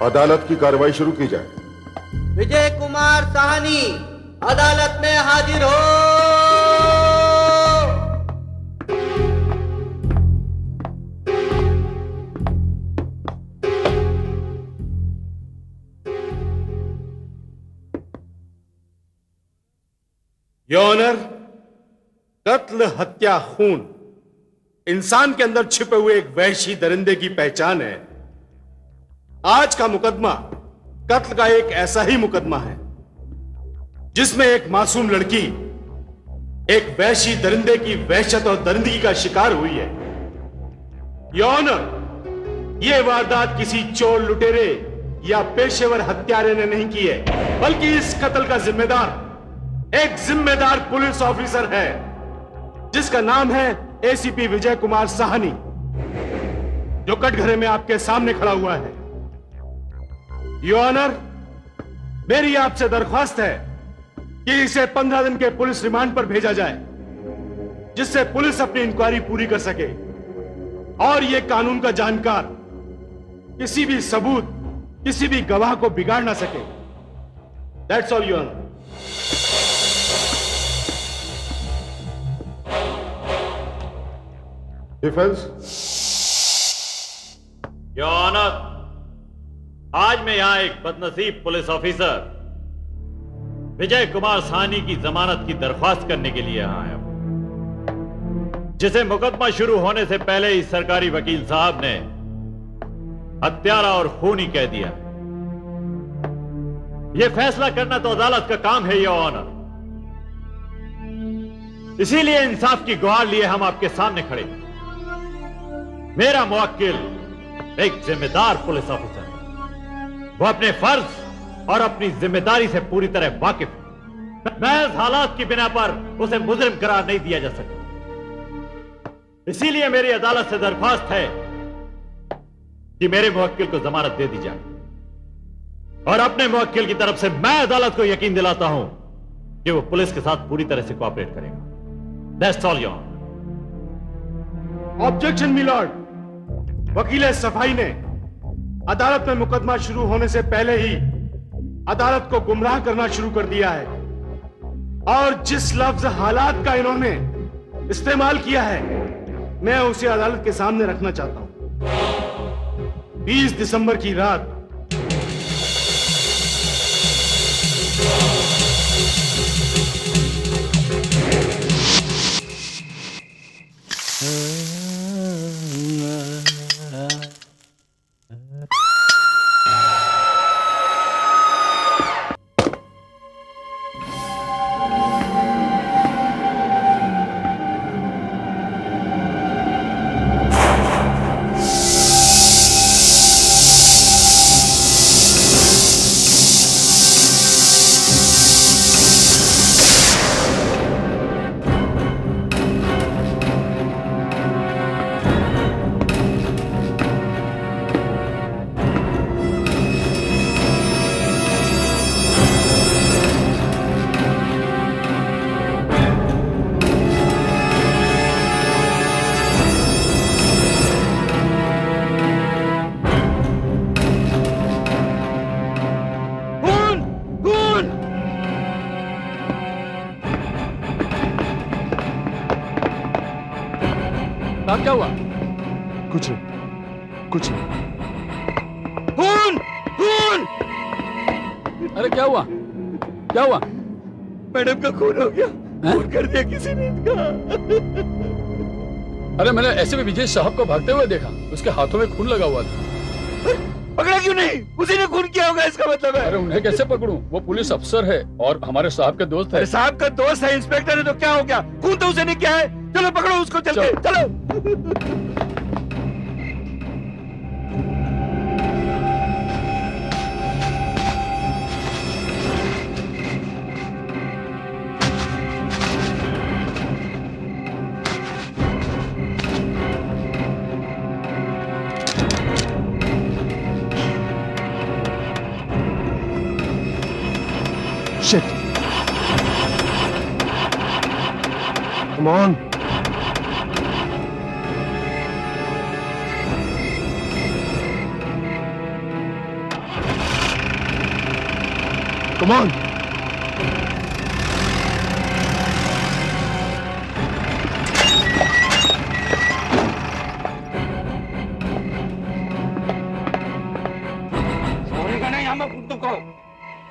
अदालत की कार्रवाई शुरू की जाए। विजय कुमार साहनी अदालत में हाजिर हो। योर ऑनर, कत्ल, हत्या, खून इंसान के अंदर छिपे हुए एक वहशी दरिंदे की पहचान है। आज का मुकदमा कत्ल का एक ऐसा ही मुकदमा है जिसमें एक मासूम लड़की एक वहशी दरिंदे की वहशत और दरिंदगी का शिकार हुई है। योर ऑनर, यह वारदात किसी चोर, लुटेरे या पेशेवर हत्यारे ने नहीं की है, बल्कि इस कत्ल का जिम्मेदार एक जिम्मेदार पुलिस ऑफिसर है जिसका नाम है एसीपी विजय कुमार साहनी, जो कटघरे में आपके सामने खड़ा हुआ है। योर ऑनर, मेरी आपसे दरख्वास्त है कि इसे 15 दिन के पुलिस रिमांड पर भेजा जाए, जिससे पुलिस अपनी इंक्वायरी पूरी कर सके और यह कानून का जानकार किसी भी सबूत, किसी भी गवाह को बिगाड़ ना सके। That's all your honour. Defence. Your honour, आज मैं यहां एक बदनसीब पुलिस ऑफिसर विजय कुमार साहनी की जमानत की दरख्वास्त करने के लिए यहां आया हूं, जिसे मुकदमा शुरू होने से पहले ही सरकारी वकील साहब ने हत्यारा और खूनी कह दिया। यह फैसला करना तो अदालत का काम है योर ऑनर, इसीलिए इंसाफ की गुहार लिए हम आपके सामने खड़े हैं। मेरा मुवक्किल एक जिम्मेदार पुलिस ऑफिसर है, वो अपने फर्ज और अपनी जिम्मेदारी से पूरी तरह वाकिफ है। महज हालात की बिना पर उसे मुजरिम करार नहीं दिया जा सकता। इसीलिए मेरी अदालत से दरख्वास्त है कि मेरे मुवक्किल को जमानत दे दी जाए, और अपने मुवक्किल की तरफ से मैं अदालत को यकीन दिलाता हूं कि वो पुलिस के साथ पूरी तरह से कोऑपरेट करेगा। That's all your honour. Objection milord, वकील सफाई ने अदालत में मुकदमा शुरू होने से पहले ही अदालत को गुमराह करना शुरू कर दिया है, और जिस लफ्ज हालात का इन्होंने इस्तेमाल किया है, मैं उसे अदालत के सामने रखना चाहता हूं। 20 दिसंबर की रात क्या हुआ? कुछ नहीं, कुछ नहीं। खून! खून! अरे क्या हुआ? क्या हुआ? मैडम का खून हो गया। खून कर दिया किसी ने इनका। अरे मैंने ऐसे में विजय साहब को भागते हुए देखा, उसके हाथों में खून लगा हुआ था। पकड़ा क्यों नहीं? उसी ने खून किया होगा, इसका मतलब है। अरे उन्हें कैसे पकड़ूं? वो पुलिस अफसर है और हमारे साहब के दोस्त है। साहब का दोस्त है, इंस्पेक्टर है, तो क्या हो गया? खून तो उसे नहीं किया है। चलो पकड़ो उसको, चल के चलो। Shit. Come on. Come on. छोड़ेगा नहीं हमें कुत्तों को।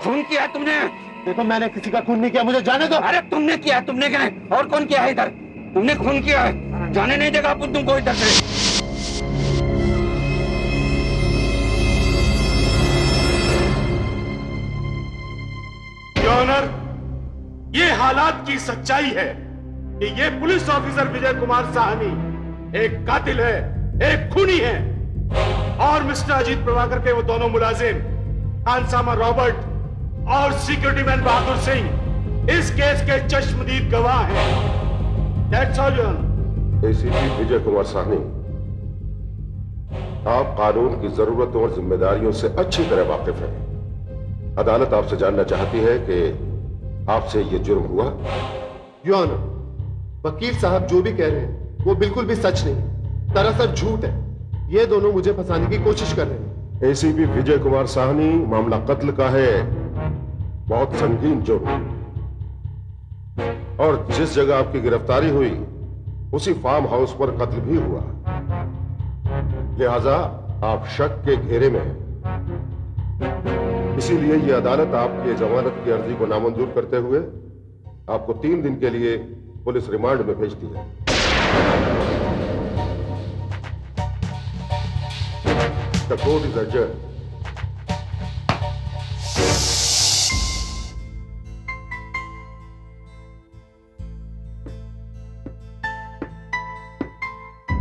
खून किया है तुमने। देखो मैंने किसी का खून नहीं किया, मुझे जाने दो। अरे तुमने किया है, तुमने क्या नहीं और कौन किया है इधर? तुमने खून किया है, जाने नहीं देगा कुत्तों को इधर से। योर ऑनर, ये हालात की सच्चाई है कि ये पुलिस ऑफिसर विजय कुमार साहनी एक कातिल है, एक खूनी है, और मिस्टर अजीत प्रभाकर के वो दोनों मुलाजिम खानसामा रॉबर्ट और सिक्योरिटी मैन बहादुर सिंह इस केस के चश्मदीद गवाह हैं। That's all, Your Honor. ACP Vijay Kumar Sahni, आप कानून की जरूरतों और जिम्मेदारियों से अच्छी तरह वाकिफ हैं। अदालत आपसे जानना चाहती है कि आपसे ये जुर्म हुआ। योर ऑनर, वकील साहब जो भी कह रहे हैं वो बिल्कुल भी सच नहीं, दरअसल झूठ है। ये दोनों मुझे फंसाने की कोशिश कर रहे हैं। एसीपी विजय कुमार साहनी, मामला कत्ल का है, बहुत संगीन जुर्म, और जिस जगह आपकी गिरफ्तारी हुई उसी फार्म हाउस पर कत्ल भी हुआ, लिहाजा आप शक के घेरे में हैं। इसीलिए यह अदालत आपकी जमानत की अर्जी को नामंजूर करते हुए आपको 3 दिन के लिए पुलिस रिमांड में भेजती है। The court is adjourned.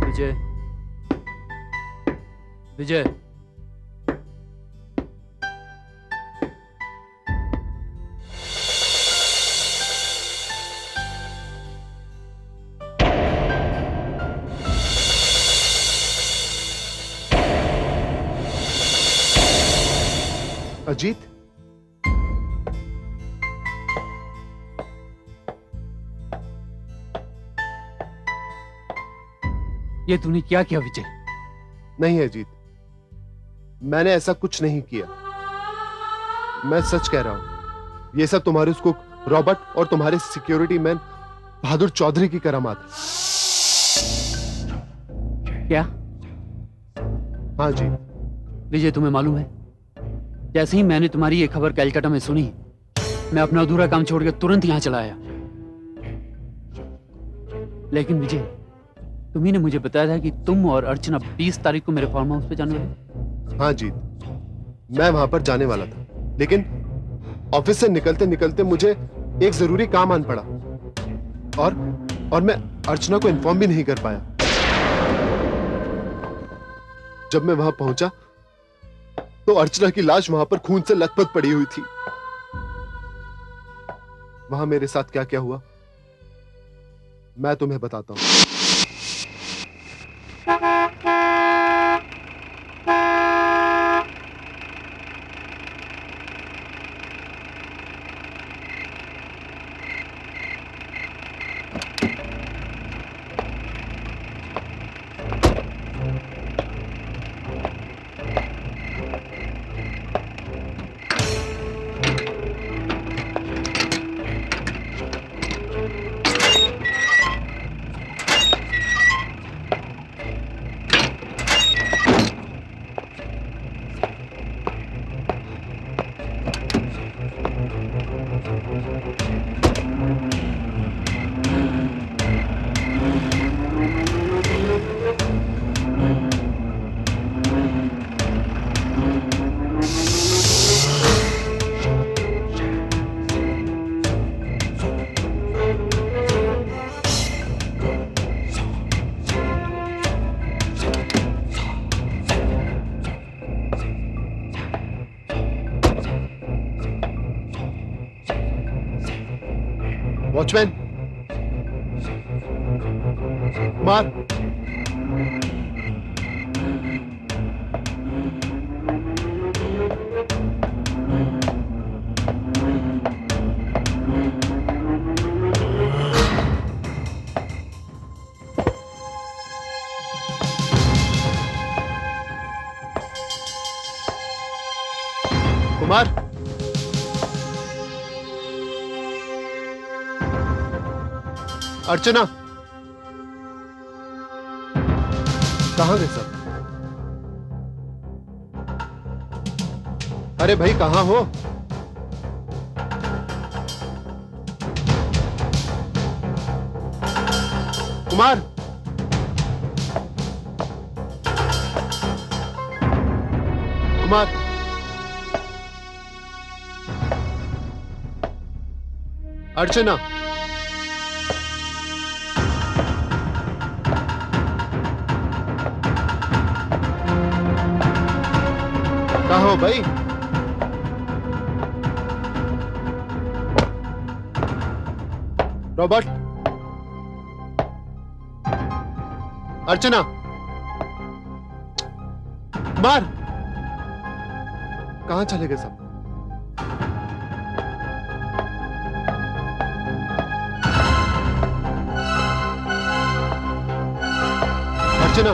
विजय, विजय, अजीत, ये तूने क्या किया विजय? नहीं अजीत, मैंने ऐसा कुछ नहीं किया। मैं सच कह रहा हूं। ये सब तुम्हारे उसको रॉबर्ट और तुम्हारे सिक्योरिटी मैन बहादुर चौधरी की करामात है। क्या? हाँ जी। विजय, तुम्हें मालूम है, जैसे ही मैंने तुम्हारी ये खबर कैलकाटा में सुनी, मैं अपना अधूरा काम छोड़कर तुरंत यहां चला आया। लेकिन विजय, तुम्ही ने मुझे बताया था कि तुम और अर्चना 20 तारीख को मेरे फार्म हाउस पे जाने वाले। हाँ जी, मैं वहां पर जाने वाला था, लेकिन ऑफिस से निकलते निकलते मुझे एक जरूरी काम आन पड़ा, और मैं अर्चना को इन्फॉर्म भी नहीं कर पाया। जब मैं वहां पहुंचा तो अर्चना की लाश वहां पर खून से लथपथ पड़ी हुई थी। वहां मेरे साथ क्या क्या हुआ मैं तुम्हें बताता हूं। वॉचमैन, मार। कुमार, अर्चना, कहां गए सब? अरे भाई कहां हो? कुमार, कुमार, अर्चना, कहाँ हो भाई? रॉबर्ट, अर्चना, कुमार, कहां चले गए सब? अर्चना,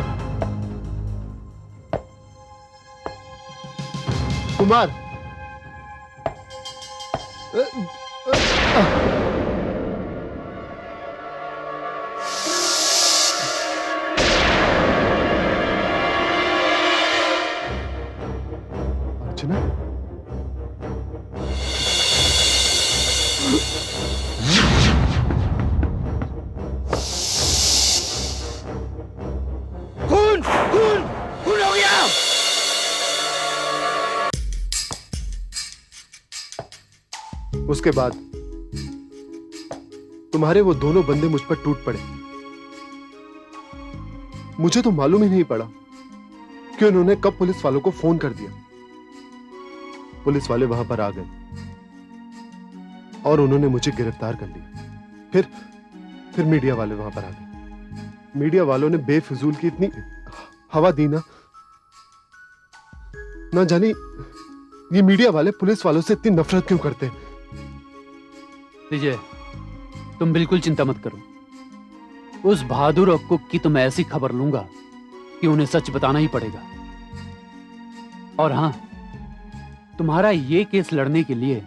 कुमार, अर्चना, खून खून खून हो गया। उसके बाद तुम्हारे वो दोनों बंदे मुझ पर टूट पड़े। मुझे तो मालूम ही नहीं पड़ा कि उन्होंने कब पुलिस वालों को फोन कर दिया। पुलिस वाले वहां पर आ गए और उन्होंने मुझे गिरफ्तार कर लिया। फिर मीडिया वाले वहां पर आ गए। मीडिया वालों ने बेफिजूल की इतनी हवा दी ना जानी ये मीडिया वाले पुलिस वालों से इतनी नफरत क्यों करते हैं। विजय, तुम बिल्कुल चिंता मत करो। उस बहादुर और कुक की तो मैं ऐसी खबर लूंगा कि उन्हें सच बताना ही पड़ेगा। और हां, तुम्हारा ये केस लड़ने के लिए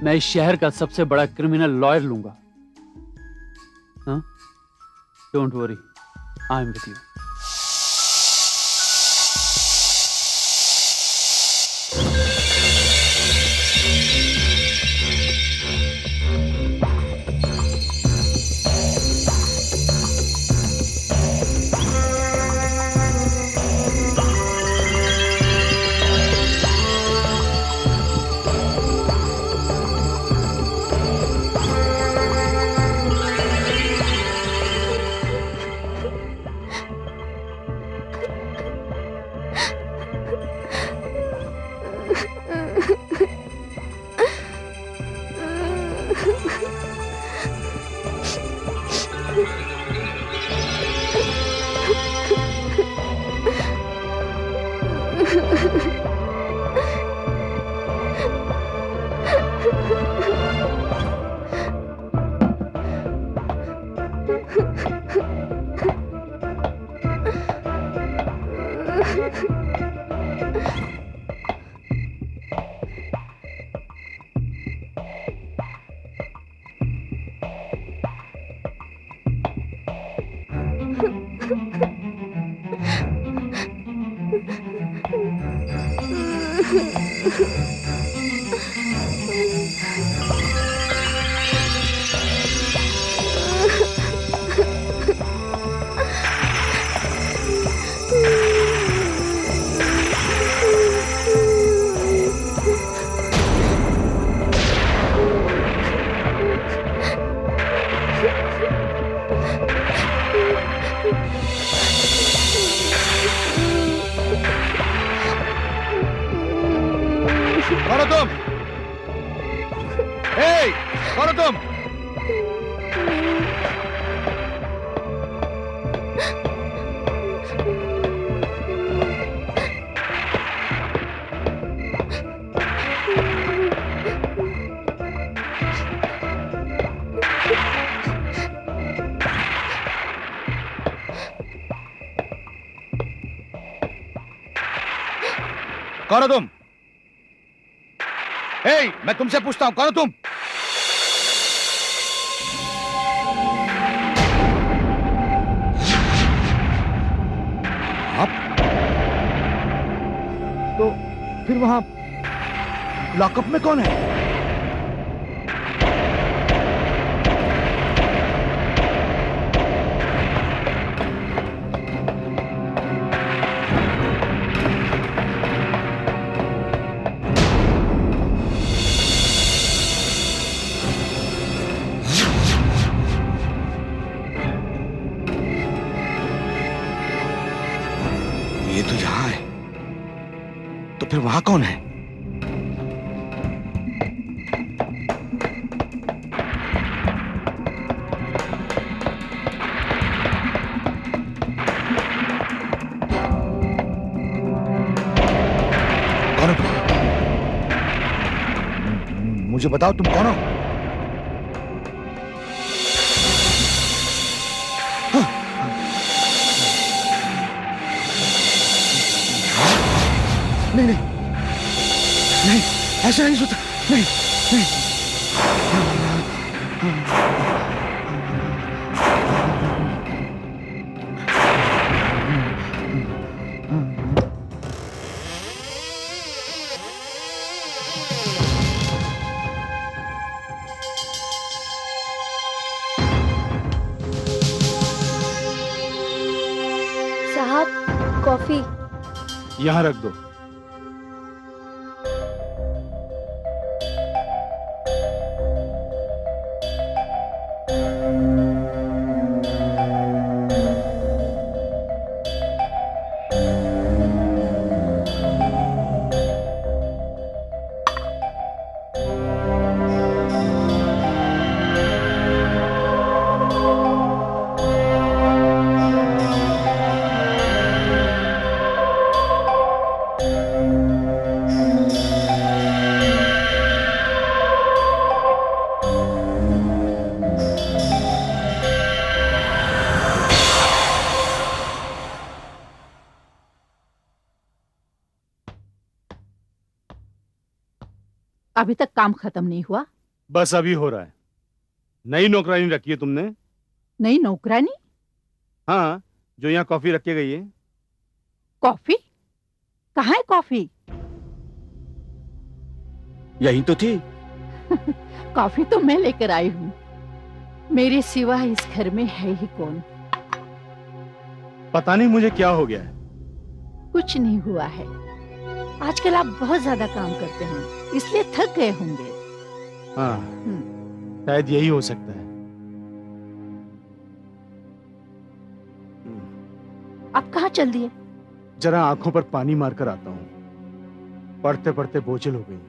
मैं इस शहर का सबसे बड़ा क्रिमिनल लॉयर लूंगा। हाँ, don't worry, I am with you. कौन हो तुम? ए, कौन हो तुम? कौन हो तुम? ए, मैं तुमसे पूछता हूं, कौन हो तुम? फिर वहां लॉकअप में कौन है? ये तो यहां है, तो फिर वहां कौन है? कौन हो? मुझे बताओ तुम कौन हो? नहीं नहीं नहीं, ऐसा नहीं सोचा, नहीं नहीं। साहब, कॉफी। यहां रख दो। अभी तक काम खत्म नहीं हुआ? बस अभी हो रहा है। नई नौकरानी रखी है तुमने? नई नौकरानी? हाँ, जो यहाँ कॉफी रख के गई है। कॉफी? कहाँ है कॉफी? यही तो थी। कॉफी तो मैं लेकर आई हूँ। मेरे सिवा इस घर में है ही कौन? पता नहीं मुझे क्या हो गया है। कुछ नहीं हुआ है। आजकल आप बहुत ज्यादा काम करते हैं, इसलिए थक गए होंगे। हाँ, शायद यही हो सकता है। आप कहाँ चल दिए? जरा आंखों पर पानी मारकर आता हूँ। पढ़ते पढ़ते बोझल हो गई।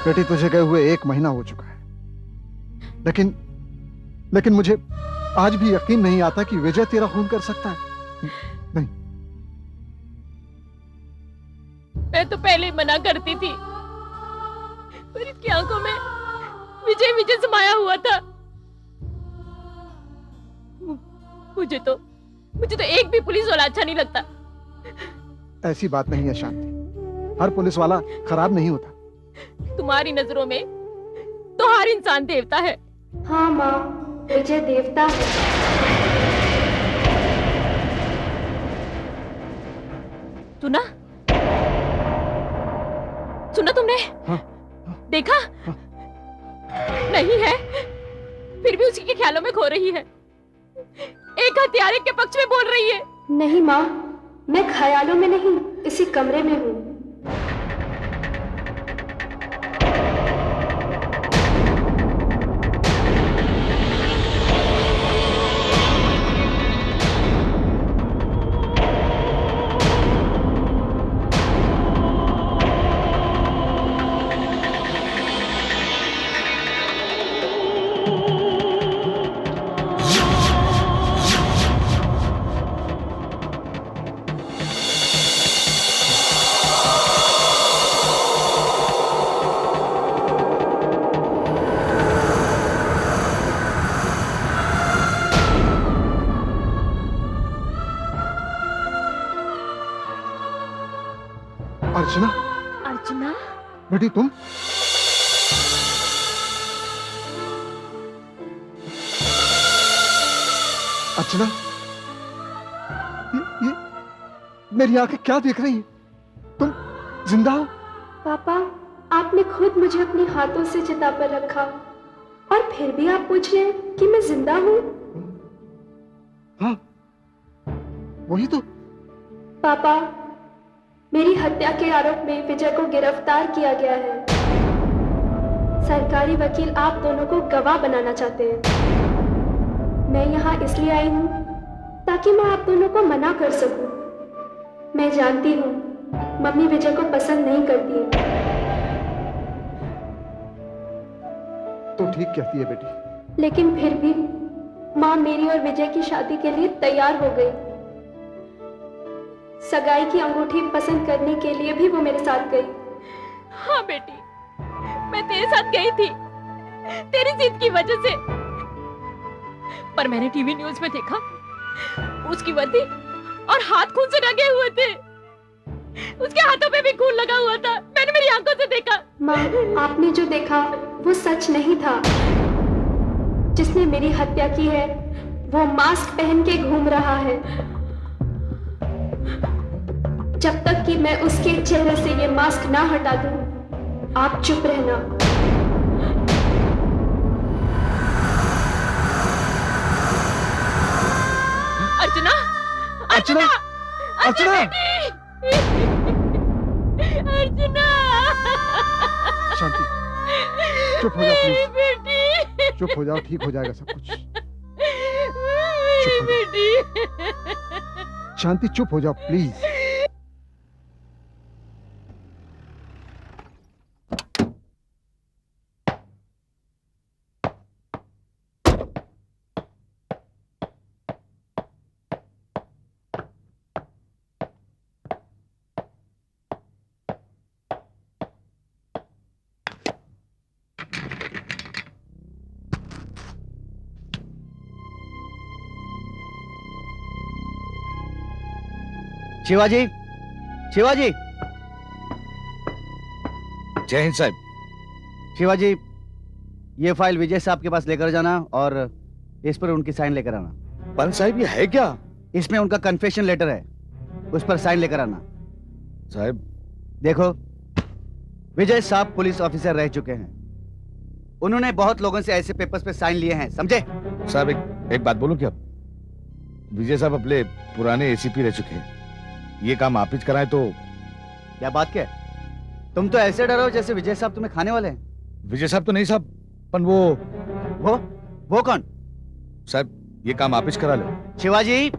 बेटी, तुझे गए हुए 1 महीना हो चुका है, लेकिन मुझे आज भी यकीन नहीं आता कि विजय तेरा खून कर सकता है। नहीं। मैं तो पहले ही मना करती थी, पर इसकी आंखों में विजय विजय समाया हुआ था। मुझे तो एक भी पुलिस वाला अच्छा नहीं लगता। ऐसी बात नहीं है शांति, हर पुलिस वाला खराब नहीं होता। तुम्हारी नजरों में इंसान देवता है। हाँ माँ, विजय देवता है। सुना? सुना तुमने? देखा? नहीं है, फिर भी उसी के ख्यालों में खो रही है। एक हत्यारे के पक्ष में बोल रही है। नहीं माँ, मैं ख्यालों में नहीं, इसी कमरे में हूँ। अर्चना, अर्चना, बेटी तुम? अर्चना, ये मेरी आंखें क्या देख रही हैं? तुम जिंदा हो? पापा, आपने खुद मुझे अपने हाथों से चिता पर रखा और फिर भी आप पूछ रहे हैं कि मैं जिंदा हूँ? हाँ, वही तो। पापा, मेरी हत्या के आरोप में विजय को गिरफ्तार किया गया है। सरकारी वकील आप दोनों को गवाह बनाना चाहते हैं। मैं यहाँ इसलिए आई हूँ ताकि मैं आप दोनों को मना कर सकूं। मैं जानती हूँ मम्मी विजय को पसंद नहीं करती है। तो ठीक कहती है बेटी। लेकिन फिर भी माँ मेरी और विजय की शादी के लिए तैयार हो गई। सगाई की अंगूठी पसंद करने के लिए भी वो मेरे साथ गई। हाँ बेटी, मैं तेरे साथ गई थी, तेरी जिद की वजह से। पर मैंने टीवी न्यूज़ में देखा, उसकी वर्दी और हाथ खून से रंगे हुए थे। उसके हाथों पे भी खून लगा हुआ था। मैंने मेरी आंखों से देखा। माँ, आपने जो देखा वो सच नहीं था। जिसने मेरी हत्या की है वो मास्क पहन के घूम रहा है। जब तक कि मैं उसके चेहरे से ये मास्क ना हटा दूं, आप चुप रहना। अर्चना, अर्चना, अर्चना, अर्चना, शांति, चुप हो जाओ प्लीज। बेटी, चुप हो जाओ, ठीक हो जाएगा सब कुछ। बेटी, शांति, चुप हो जाओ प्लीज। शिवाजी, शिवाजी, जय हिंद साहब। शिवाजी, ये फाइल विजय साहब के पास लेकर जाना और इस पर उनकी साइन लेकर आना। पंत साहब, ये है क्या? इसमें उनका कन्फेशन लेटर है, उस पर साइन लेकर आना। साहब देखो, विजय साहब पुलिस ऑफिसर रह चुके हैं। उन्होंने बहुत लोगों से ऐसे पेपर्स पे साइन लिए हैं, समझे? साहब, एक बात बोलूं क्या? विजय साहब अपने पुराने एसीपी रह चुके हैं। ये काम आप ही कराएं तो। क्या बात क्या है? तुम तो ऐसे डरो जैसे विजय साहब तुम्हें खाने वाले हैं। विजय साहब तो नहीं साहब, पर वो कौन? साहब, ये काम आप ही करा लो। शिवाजी,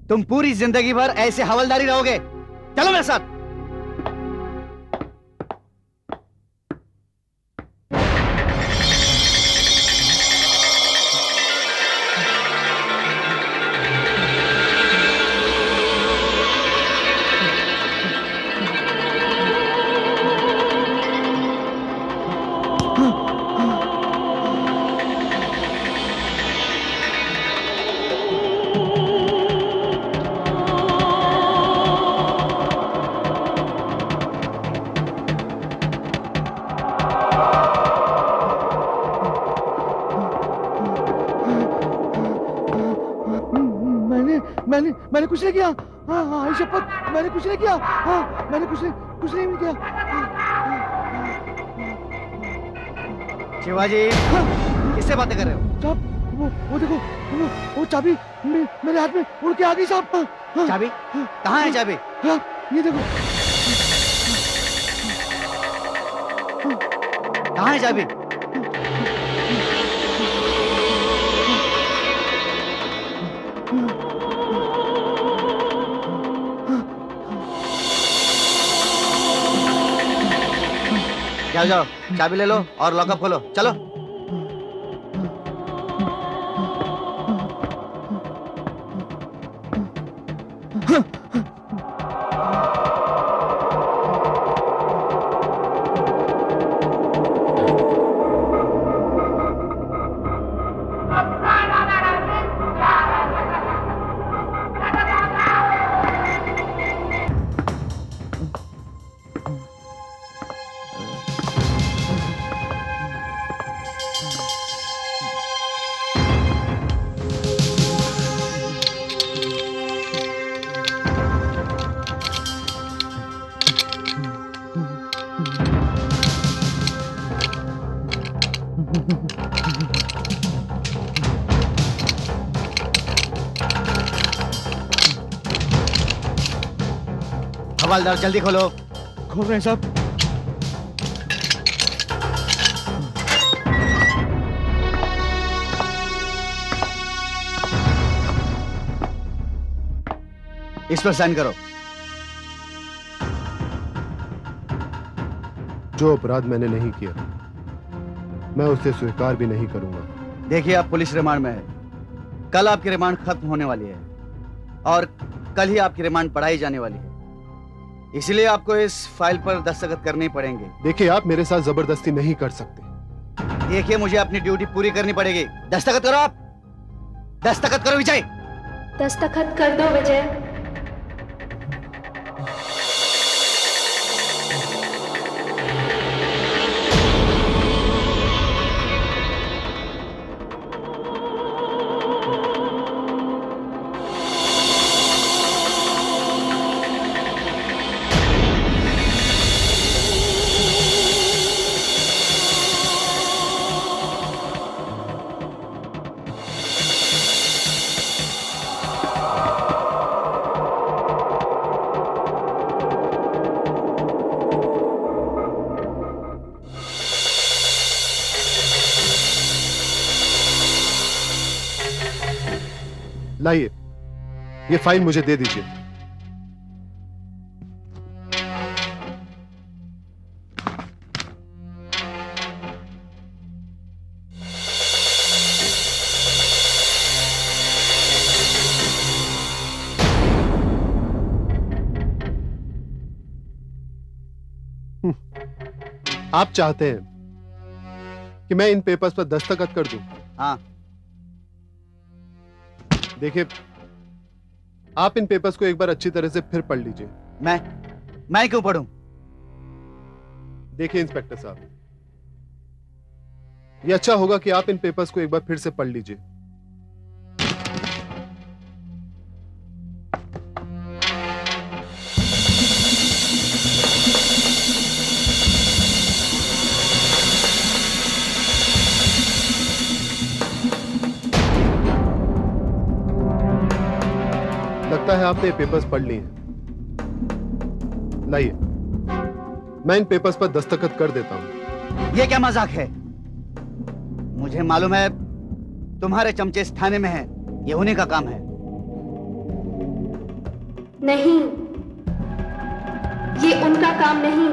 तुम पूरी जिंदगी भर ऐसे हवलदारी रहोगे। चलो मेरे साथ। मैंने कुछ नहीं किया। हाँ हाँ आई शपथ मैंने कुछ नहीं किया। हाँ मैंने कुछ नहीं किया। शिवाजी किससे बातें कर रहे हो? साहब वो देखो वो चाबी मेरे हाथ में उड़ के आ गई साहब। हाँ, चाबी कहाँ है चाबी? हाँ, ये देखो। कहाँ है चाबी? जाओ जाओ चाबी ले लो और लॉकअप खोलो, चलो। हवालदार जल्दी खोलो। खोल रहे हैं साहब। इस पर साइन करो। जो अपराध मैंने नहीं किया मैं उसे स्वीकार भी नहीं करूंगा। देखिए आप पुलिस रिमांड में है, कल आपकी रिमांड खत्म होने वाली है और कल ही आपकी रिमांड पढ़ाई जाने वाली है, इसलिए आपको इस फाइल पर दस्तखत करने पड़ेंगे। देखिए आप मेरे साथ जबरदस्ती नहीं कर सकते। देखिए मुझे अपनी ड्यूटी पूरी करनी पड़ेगी। दस्तखत करो आप, दस्तखत करो विजय। दस्तखत कर दो विजय। लाइए ये फाइल मुझे दे दीजिए। आप चाहते हैं कि मैं इन पेपर्स पर दस्तखत कर दूं? हाँ। देखिए आप इन पेपर्स को एक बार अच्छी तरह से फिर पढ़ लीजिए। मैं क्यों पढ़ूं? देखिए इंस्पेक्टर साहब, ये अच्छा होगा कि आप इन पेपर्स को एक बार फिर से पढ़ लीजिए। लगता है आपने ये पेपर्स पढ़ लिए हैं। लाइए मैं इन पेपर्स पर दस्तखत कर देता हूं। ये क्या मजाक है? मुझे मालूम है तुम्हारे चमचे इस थाने में हैं, ये उन्हीं का काम है। नहीं, ये उनका काम नहीं,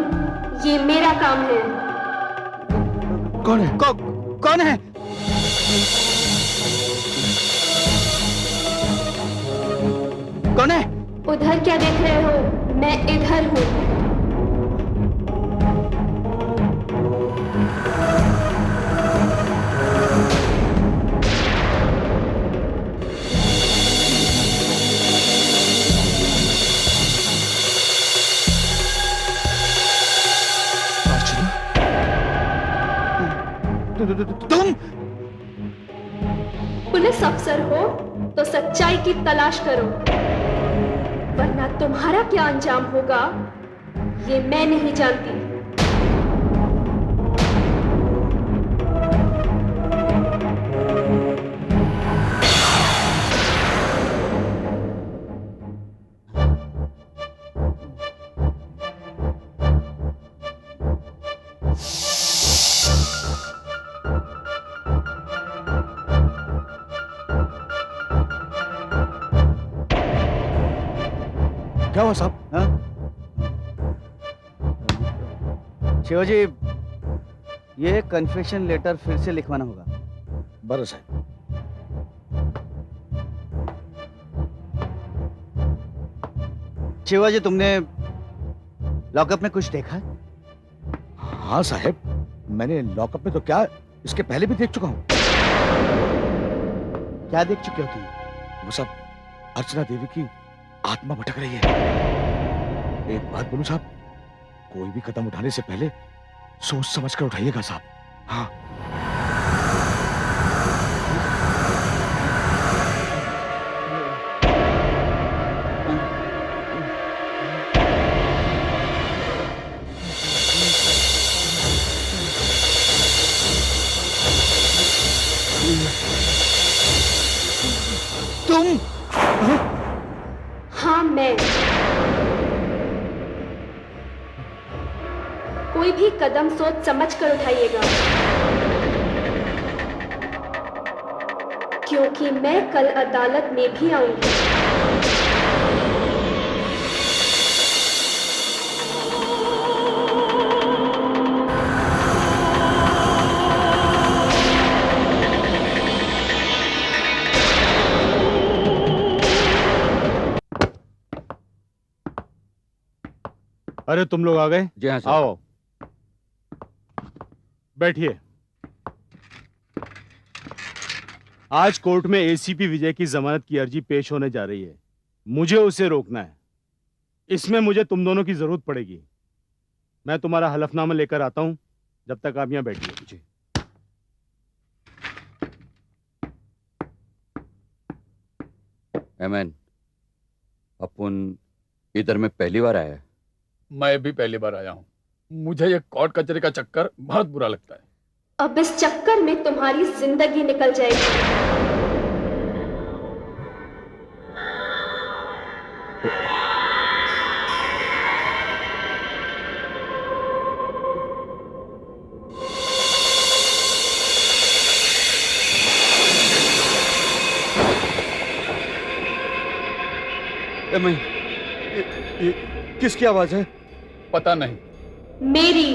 ये मेरा काम है। कौन है? कौन है? कौन है? उधर क्या देख रहे हो? मैं इधर हूं। तुम पुलिस अफसर हो तो सच्चाई की तलाश करो, वरना तुम्हारा क्या अंजाम होगा ये मैं नहीं जानती। क्या हुआ साहब? हाँ? शिवाजी, ये कन्फेशन लेटर फिर से लिखवाना होगा। बरं साहेब। शिवाजी, तुमने लॉकअप में कुछ देखा है? हाँ साहेब, मैंने लॉकअप में तो क्या, इसके पहले भी देख चुका हूँ। क्या देख चुके हो तुम? वो सब अर्चना देवी की आत्मा भटक रही है। एक बात बोलूं साहब, कोई भी कदम उठाने से पहले सोच समझ कर उठाइएगा साहब। हाँ। तुम? हाँ, मैं। कोई भी कदम सोच समझ कर उठाइएगा, क्योंकि मैं कल अदालत में भी आऊंगी। अरे तुम लोग आ गए? जी हाँ सर। आओ, बैठिए। आज कोर्ट में एसीपी विजय की जमानत की अर्जी पेश होने जा रही है। मुझे उसे रोकना है। इसमें मुझे तुम दोनों की जरूरत पड़ेगी। मैं तुम्हारा हलफनामा लेकर आता हूं, जब तक आप यहां बैठिए। जी। एमएन, अपन इधर में पहली बार आया है। मैं भी पहली बार आया हूँ। मुझे ये कोर्ट कचहरी का चक्कर बहुत बुरा लगता है। अब इस चक्कर में तुम्हारी जिंदगी निकल जाएगी। एमएन, ये किसकी आवाज है? पता नहीं। मेरी।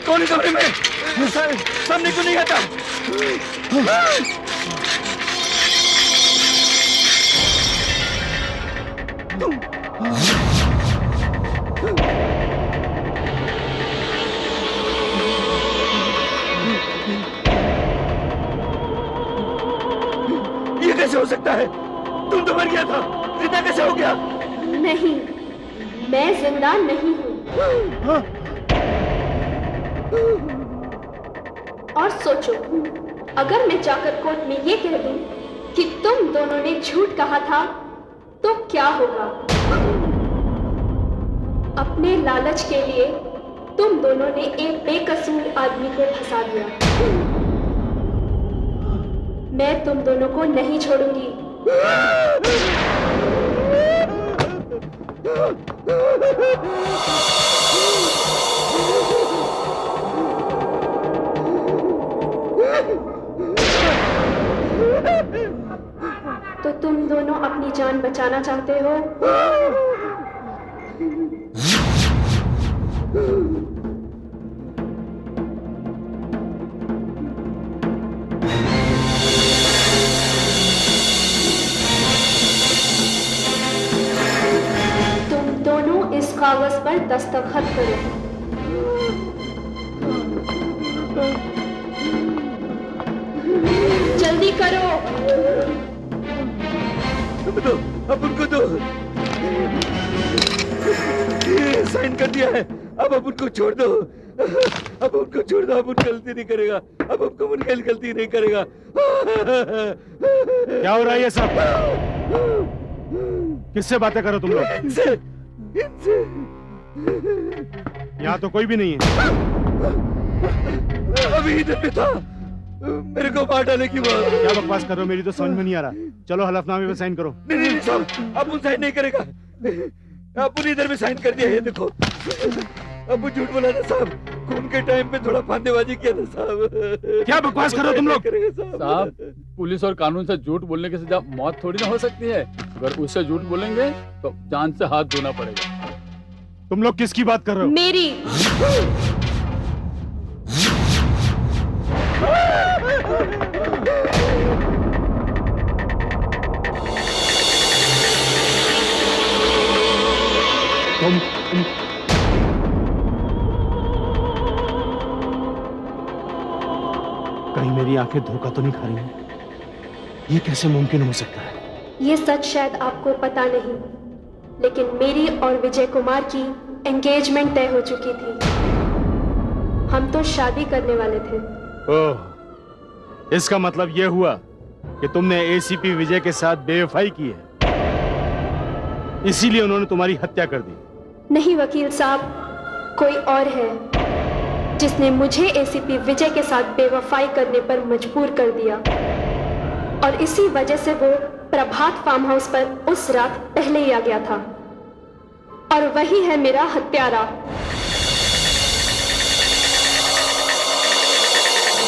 कौन है कमरे में? सामने क्यों नहीं आता? ये कैसे हो सकता है? तुम तो मर गया था, जिंदा कैसे हो गया? नहीं, मैं जिंदा नहीं हूं। और सोचो, अगर मैं जाकर कोर्ट में ये कह दूं कि तुम दोनों ने झूठ कहा था, तो क्या होगा? अपने लालच के लिए तुम दोनों ने एक बेकसूर आदमी को फंसा दिया। मैं तुम दोनों को नहीं छोड़ूंगी। तो तुम दोनों अपनी जान बचाना चाहते हो? पर दस्तखत करो। जल्दी करो। अब उनको दो। साइन कर दिया है, अब उनको छोड़ दो। अब उनको छोड़ दो, अब उन गलती नहीं करेगा, अब उनको मुनकिल गलती नहीं करेगा। क्या हो रहा है ये सब? किससे बातें करो तुम लोग? इनसे। यहाँ तो कोई भी नहीं है। अभी इधर पे था, मेरे को मार डाले की बात। क्या बकवास कर रहे हो? मेरी तो समझ में नहीं आ रहा। चलो हलफनामे पे साइन करो। नहीं साहब, अब साइन नहीं करेगा। अब इधर में साइन कर दिया है, देखो। अब झूठ बोला था साहब, खून के टाइम पे थोड़ा फांदेबाजी किया था साहब। क्या बकवास कर रहे हो तुम लोग? साहब, पुलिस और कानून से झूठ बोलने की सजा मौत थोड़ी ना हो सकती है। अगर उससे झूठ बोलेंगे तो जान से हाथ धोना पड़ेगा। तुम लोग किसकी बात कर रहे हो? मेरी। तुम कहीं मेरी आंखें धोखा तो नहीं खा रही हैं? ये कैसे मुमकिन हो सकता है? ये सच शायद आपको पता नहीं, लेकिन मेरी और विजय कुमार की एंगेजमेंट तय हो चुकी थी। हम तो शादी करने वाले थे। ओह, इसका मतलब यह हुआ कि तुमने एसीपी विजय के साथ बेवफाई की है, इसीलिए उन्होंने तुम्हारी हत्या कर दी। नहीं वकील साहब, कोई और है जिसने मुझे एसीपी विजय के साथ बेवफाई करने पर मजबूर कर दिया, और इसी वजह से वो प्रभात फार्म हाउस पर उस रात पहले ही आ गया था। और वही है मेरा हत्यारा।